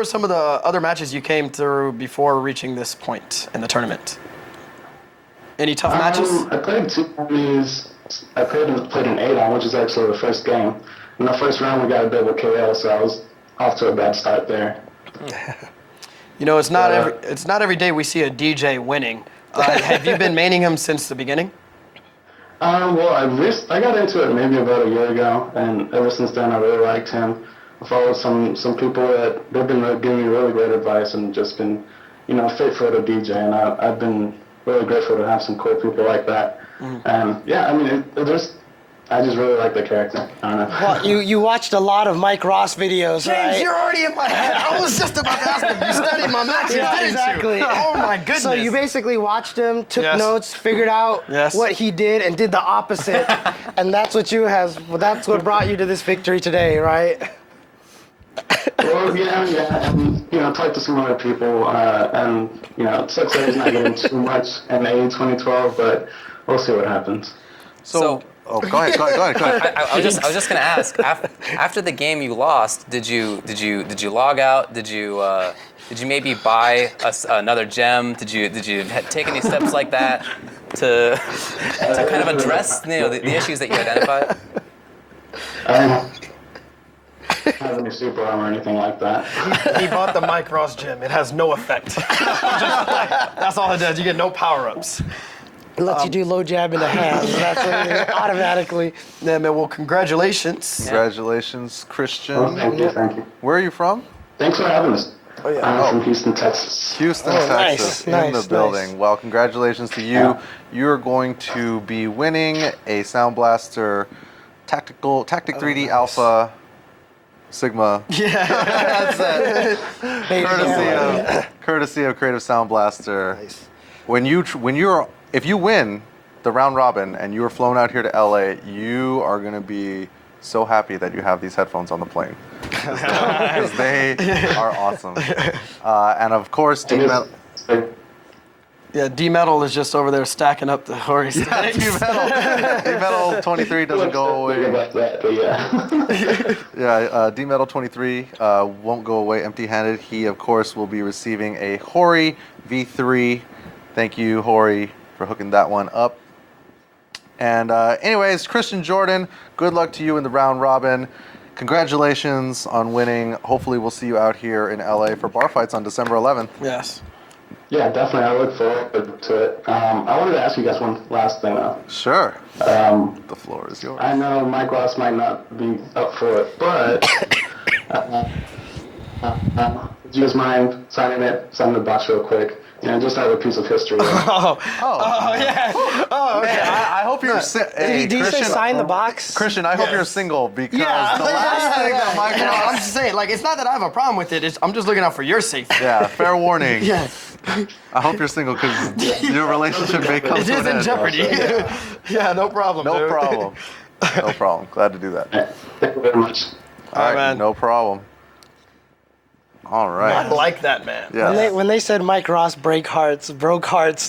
were some of the other matches you came through before reaching this point in the tournament? Any tough matches? I played 2 enemies. I played an 8-on, which is actually the first game. In the first round, we got a double KO, so I was off to a bad start there. You know, it's not every day we see a DJ winning. Have you been maining him since the beginning? Well, I got into it maybe about a year ago, and ever since then, I really liked him. I followed some people that they've been giving me really great advice and just been, faithful to DJ, and I've been really grateful to have some cool people like that. And yeah, I mean, I just really like the character. I don't know. Well, you watched a lot of Mike Ross videos, right? James, you're already in my head. I was just about to ask him. You studied my matches, didn't exactly. you? Oh my goodness. So you basically watched him, took notes, figured out what he did, and did the opposite, and that's what that's what brought you to this victory today, right? Well, yeah, and talked to some other people, and it sucks that he's not getting too much in AE 2012, but we'll see what happens. So go ahead. I was just gonna ask. After the game you lost, did you log out? Did you maybe buy another gem? Did you take any steps like that to kind of address the issues that you identified? I don't have any super armor or anything like that. He bought the Mike Ross gem. It has no effect. That's all it does. You get no power-ups. It lets you do low jab in the hands. That's what it is, automatically. Yeah, man. Well, congratulations. Congratulations, Christian. Well, thank you. Where are you from? Thanks for having us. Oh, yeah. I'm from Houston, Texas. Houston, Texas, in the building. Well, congratulations to you. Yeah. You're going to be winning a Sound Blaster Tactic 3D Alpha Sigma. Yeah. That's it. Courtesy of Creative Sound Blaster. Nice. If you win the round robin and you are flown out here to LA, you are going to be so happy that you have these headphones on the plane. Because they are awesome. And of course, D-Metal is just over there stacking up the Hori stacks. D-Metal 23 doesn't go away. D-Metal 23 won't go away empty-handed. He, of course, will be receiving a Hori V3. Thank you, Hori, for hooking that one up. And anyways, Christian Jordan, good luck to you in the round robin. Congratulations on winning. Hopefully we'll see you out here in LA for bar fights on December 11th. Yes. Yeah, definitely. I look forward to it. I wanted to ask you guys one last thing, though. Sure. The floor is yours. I know Mike Ross might not be up for it, but would you guys mind signing the box real quick? Just have a piece of history. Yeah. Oh, okay. I hope you're. Did you say sign the box? Christian, I hope you're single because the last thing that Mike Ross. I'm just saying, it's not that I have a problem with it. I'm just looking out for your safety. Yeah, fair warning. Yeah. I hope you're single because your relationship may come It to is an in end. jeopardy. Yeah, no problem. No dude. problem. No problem. Glad to do that. Thank you very much. All right, man. no problem. All right. I like that, man. Yeah. When they said Mike Ross broke hearts,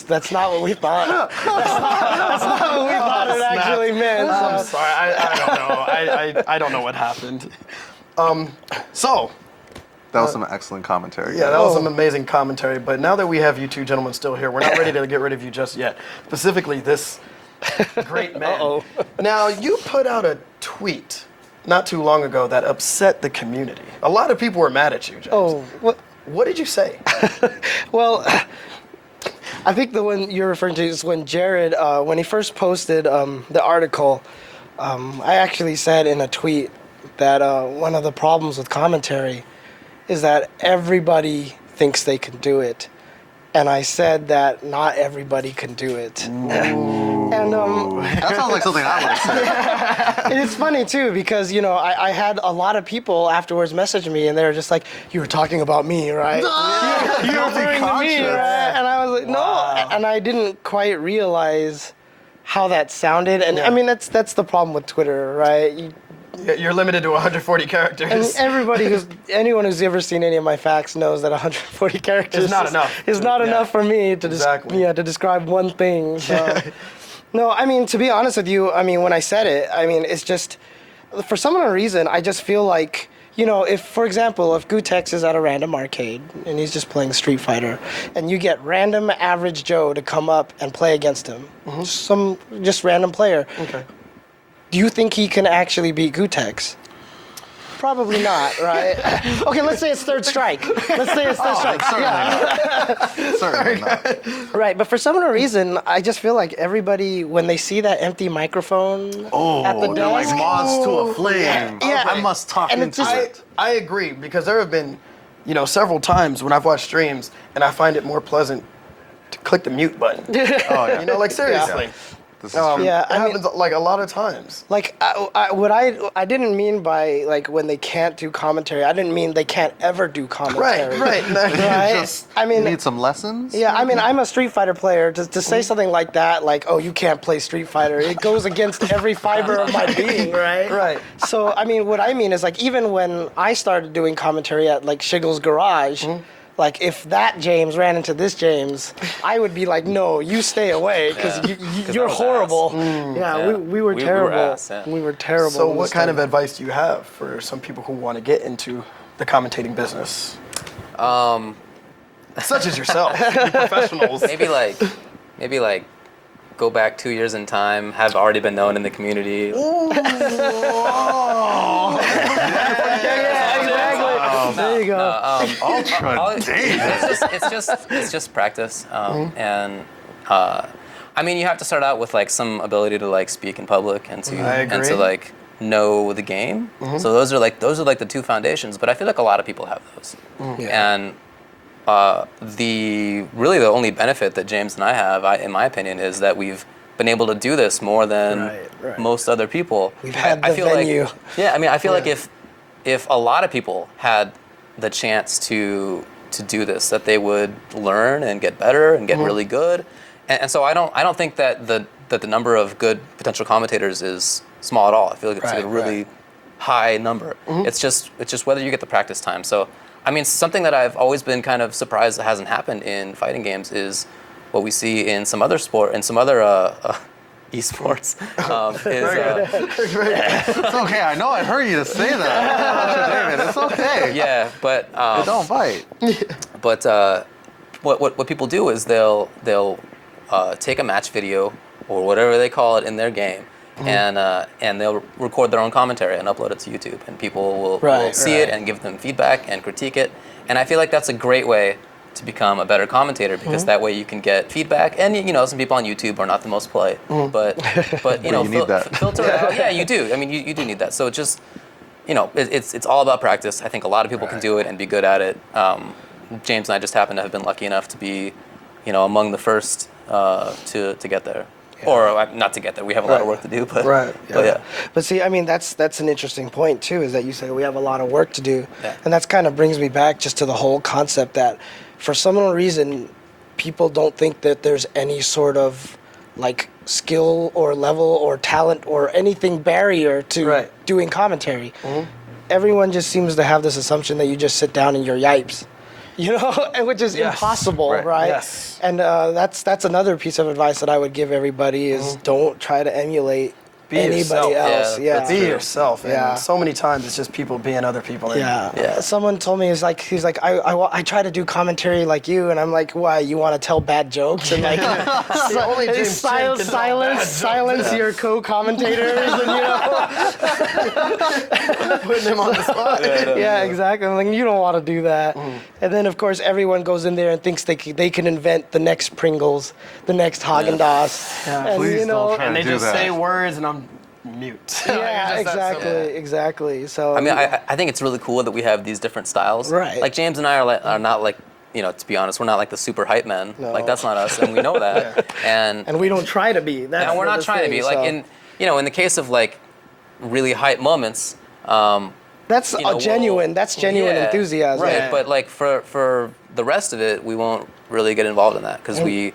that's not what we thought. That's not what we thought it actually meant. I'm sorry. I don't know. I don't know what happened. So. That was some excellent commentary. Yeah, that was some amazing commentary. But now that we have you two gentlemen still here, we're not ready to get rid of you just yet. Specifically, this great man. Now, you put out a tweet not too long ago that upset the community. A lot of people were mad at you, James. Oh, What did you say? Well, I think the one you're referring to is when Jared, when he first posted the article, I actually said in a tweet that one of the problems with commentary is that everybody thinks they can do it. And I said that not everybody can do it. And that sounds like something I would have said. it's funny too because I had a lot of people afterwards message me and they were just like, "You were talking about me, right? You were referring to me, right?" And I was like, "No," and I didn't quite realize how that sounded. And I mean, that's the problem with Twitter, right? You're limited to 140 characters. And anyone who's ever seen any of my facts knows that 140 characters is not enough. Is not enough for me to to describe one thing. So. No, I mean, to be honest with you, I mean, when I said it, I mean, it's just, for some reason, I just feel like, you know, if, for example, if Gootecks is at a random arcade and he's just playing Street Fighter, and you get random average Joe to come up and play against him, some just random player, do you think he can actually beat Gootecks? Probably not, right? Okay, let's say it's third strike. Let's say it's third strike. Certainly not. Right, but for some reason, I just feel like everybody, when they see that empty microphone at the They're like desk, moths to a flame. Yeah. I must talk And into it's just- it. I agree, because there have been, you know, several times when I've watched streams and I find it more pleasant to click the mute button. Oh, yeah. You know, like seriously. This is true. Yeah, It I mean- happens like a lot of times. like I didn't mean by like when they can't do commentary. I didn't mean they can't ever do commentary. Right. Right? Just, I mean, you need some lessons? yeah, I mean, I'm a Street Fighter player. To say something like that, like, oh, you can't play Street Fighter, it goes against every fiber of my being, right? Right. So, I mean, what I mean is, like, even when I started doing commentary at, like, Shiggle's Garage, like, if that James ran into this James, I would be like, no, you stay away, because you're that was horrible. ass. Yeah, we were We were terrible. ass, yeah. We were terrible. So when what this kind of started. advice do you have for some people who want to get into the commentating business? Such as yourself, you professionals. Maybe like go back 2 years in time, have already been known in the community. Yeah, exactly. There you go. It's just practice, and I mean, you have to start out with like some ability to like speak in public and to I agree. like know the game. So those are like the two foundations. But I feel like a lot of people have those, and the only benefit that James and I have, in my opinion, is that we've been able to do this more than Right. most other people. We've had I the feel venue. Like, yeah, I mean, I feel like if a lot of people had the chance to do this, that they would learn and get better and get really good. And so I don't think that the number of good potential commentators is small at all. I feel like it's Right, a really high number. It's just whether you get the practice time. So I mean, something that I've always been kind of surprised that hasn't happened in fighting games is what we see in some other esports. It's okay. I know I heard you to say that. David, it's okay. Yeah, but Don't bite. But what people do is they'll take a match video or whatever they call it in their game, and they'll record their own commentary and upload it to YouTube, and people will see it and give them feedback and critique it. And I feel like that's a great way to become a better commentator, because that way you can get feedback. And you know, some people on YouTube are not the most polite, but you know, you need that. filter it out. Yeah, you do. I mean, you do need that. So just, you know, it's all about practice. I think a lot of people can do it and be good at it. James and I just happen to have been lucky enough to be, you know, among the first to get there. Yeah. Or not to get there. We have a lot of work to do, but but yeah. But see, I mean, that's an interesting point too. Is that you say we have a lot of work to do, Yeah. and that's kind of brings me back just to the whole concept that, for some reason, people don't think that there's any sort of like skill or level or talent or anything barrier to doing commentary. Everyone just seems to have this assumption that you just sit down and you're yipes. You know, which is impossible, right? Yes. And that's another piece of advice that I would give everybody is don't try to emulate anybody yourself. else. Yeah, Yeah, that's Be true. yourself. And Yeah. so many times it's just people being other people. And Yeah. Someone told me he's like I try to do commentary like you, and I'm like, why, you want to tell bad jokes and like only James Chen can tell bad jokes. silence your co-commentators and you know. Putting him on the spot. Yeah, exactly. I'm like, you don't want to do that. And then, of course, everyone goes in there and thinks they can invent the next Pringles, the next Haagen-Dazs. Yeah. And, Please you know, don't try And they do just that. say words and I'm mute. yeah, You're just that simple. exactly. So I mean, I think it's really cool that we have these different styles. Right. Like James and I are not like, you know, to be honest, we're not like the super hype men. No. Like that's not us, and we know that. And we don't try to be. That's we're not the trying to thing, be like so. in the case of like really hype moments. That's you know, genuine. That's genuine yeah, enthusiasm. Right. Yeah. But like for the rest of it, we won't really get involved in that because we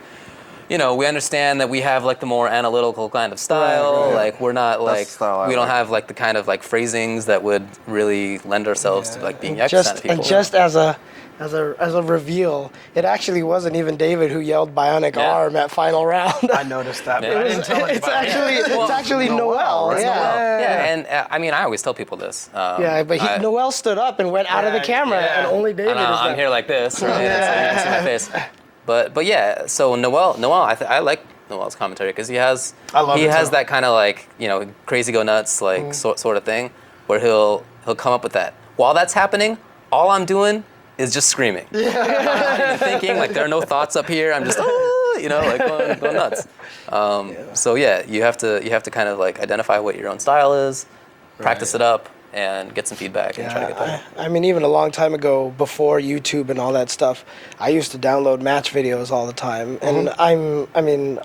understand that we have like the more analytical kind of style. Right. Like we're not like the style I we don't like. have like the kind of like phrasings that would really lend ourselves to like being X kind of people. And just as as a reveal, it actually wasn't even David who yelled "Bionic Yeah. Arm" at final round. I noticed that. But Yeah. I didn't tell It's anybody. actually Noel. right? Yeah. And I mean, I always tell people this. Yeah, but Noel stood up and went out of the Yeah, camera, yeah. and only David And is I'm there. here like this, right? So you can see my face. But yeah, so Noel, I like Noel's commentary because he has I love it has too. that kind of like crazy go nuts like sort of thing where he'll come up with that. While that's happening, all I'm doing is just screaming. I'm not even thinking, like there are no thoughts up here. I'm just like going nuts. So yeah, you have to kind of like identify what your own style is, practice it up, and get some feedback and try to get better. I mean, even a long time ago, before YouTube and all that stuff, I used to download match videos all the time. And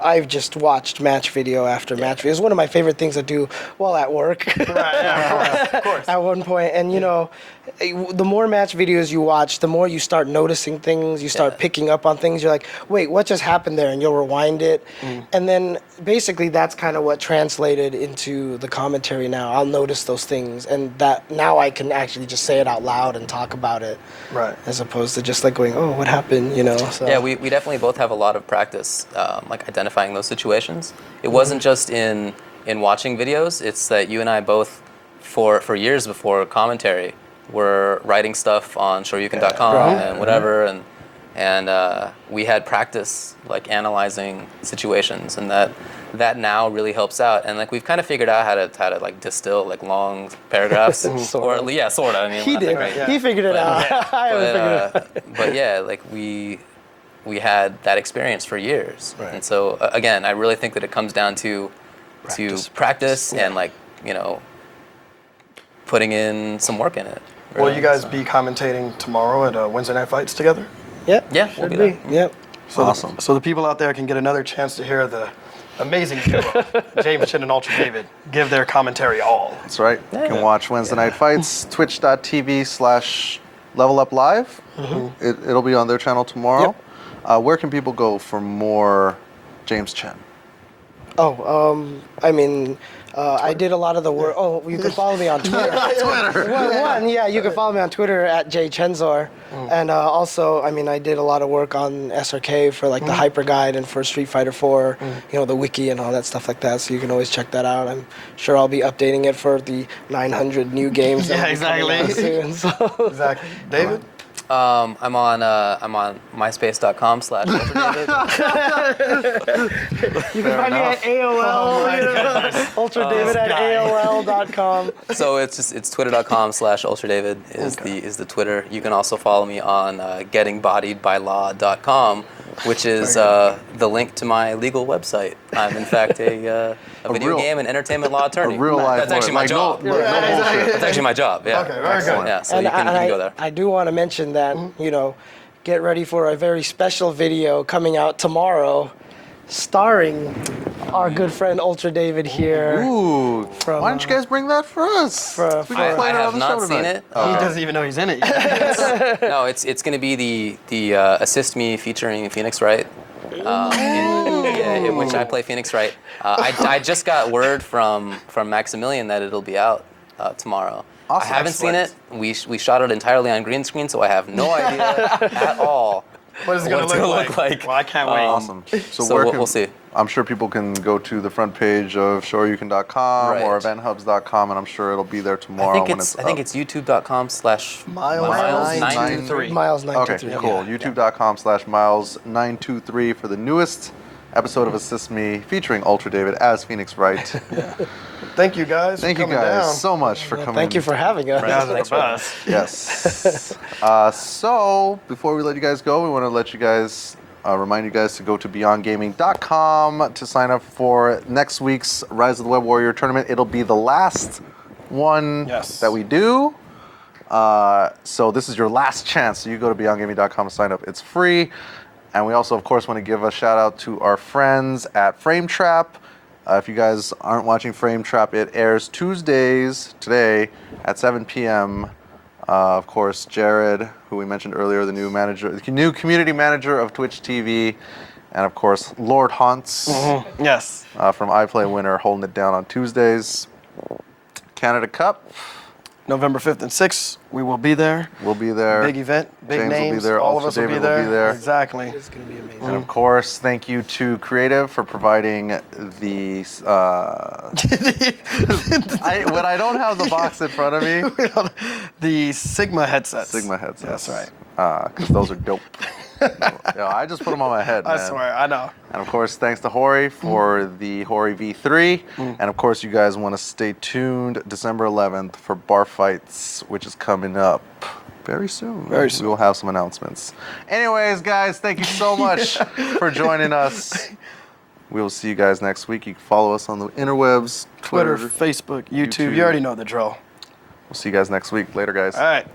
I've just watched match video after match video. It's one of my favorite things to do while at work. Right, yeah, of course. At one point, and the more match videos you watch, the more you start noticing things, you start picking up on things. You're like, wait, what just happened there? And you'll rewind it. And then basically that's kind of what translated into the commentary now. I'll notice those things, and that now I can actually just say it out loud and talk about it. Right. As opposed to just like going, oh, what happened, So. Yeah, we definitely both have a lot of practice, like identifying those situations. It wasn't just in watching videos. It's that you and I both, for years before commentary, were writing stuff on shoryuken.com and whatever, and we had practice like analyzing situations, and that now really helps out. And like we've kind of figured out how to like distill like long paragraphs, Sorta. or sort of. I mean, He I did. think, right? He figured it out. I haven't figured it out. But yeah, like we had that experience for years, Right. and so again, I really think that it comes down to practice and like putting in some work in it. Will really. you guys be commentating tomorrow at Wednesday Night Fights together? Yep. Yeah, Should we'll be be. there. Yep. So Awesome. So the people out there can get another chance to hear the amazing duo, James Chen and Ultradavid, give their commentary all. That's right. You can watch Wednesday Night Fights, twitch.tv/leveluplive. It'll be on their channel tomorrow. Where can people go for more James Chen? I did a lot of the work. Oh, you can follow me on Twitter. You can follow me on Twitter at jchenzor. And also, I did a lot of work on SRK for like the Hyper Guide and for Street Fighter 4, the wiki and all that stuff like that. So you can always check that out. I'm sure I'll be updating it for the 900 new games. that will be coming out soon, so. Exactly. David? I'm on myspace.com/ultradavid. You can find me at AOL. Ultradavid at AOL.com. So it's twitter.com/ultradavid is the Twitter. You can also follow me on gettingbodiedbylaw.com, which is the link to my legal website. I'm in fact a video game and entertainment law attorney. A real life That's actually my lawyer. job. No bullshit. That's actually my job. Yeah. Okay, very good. Yeah. So you can go there. I do want to mention that, get ready for a very special video coming out tomorrow, starring our good friend Ultradavid here. Ooh. From, Why don't you guys bring that for us? for- We can play I it on have the not show seen tonight. it. He doesn't even know he's in it yet. No, it's going to be the Assist Me featuring Phoenix Wright, in which I play Phoenix Wright. I just got word from Maximilian that it'll be out tomorrow. Awesome. I haven't seen it. We shot it entirely on green screen, so I have no idea at all What is it going What's to it look look like? like? Well, I can't wait. Awesome. So, So where we'll see. I'm sure people can go to the front page of shoryuken.com Right. or eventhubs.com, and I'm sure it'll be there tomorrow I think when it's it's I think up. it's youtube.com/miles923. Miles 923. Okay, cool. YouTube.com/miles923 for the newest episode of Assist Me featuring Ultradavid as Phoenix Wright. Thank you guys. Thank for you coming guys down. so much for coming. Thank you for having us. You guys are Thanks the for best. Yes. So before we let you guys go, we want to let you guys remind you guys to go to beyondgaming.com to sign up for next week's Rise of the Web Warrior tournament. It'll be the last one that we do. So this is your last chance. So you go to beyondgaming.com to sign up. It's free. And we also, of course, want to give a shout out to our friends at Frame Trap. If you guys aren't watching Frame Trap, it airs Tuesdays today at 7 p.m. Of course, Jared, who we mentioned earlier, the new community manager of Twitch TV, and of course, Lord Haunts Yes. from iPlay Winner, holding it down on Tuesdays. Canada Cup. November 5th and 6th, we will be there. We'll be there. Big event, big James names. will be there. All of us will be there. Exactly. It's gonna be amazing. And of course, thank you to Creative for providing the. When I don't have the box in front of me, The Sigma headsets. Sigma headsets. That's right. Because those are dope. Yo, I just put them on my head, man. I swear, I know. And of course, thanks to Hori for the Hori V3. And of course, you guys want to stay tuned December 11th for Bar Fights, which is coming up very soon. Very soon. We will have some announcements. Anyways, guys, thank you so much for joining us. We will see you guys next week. You can follow us on the interwebs, Twitter, Facebook, YouTube. You already know the drill. We'll see you guys next week. Later, guys. All right.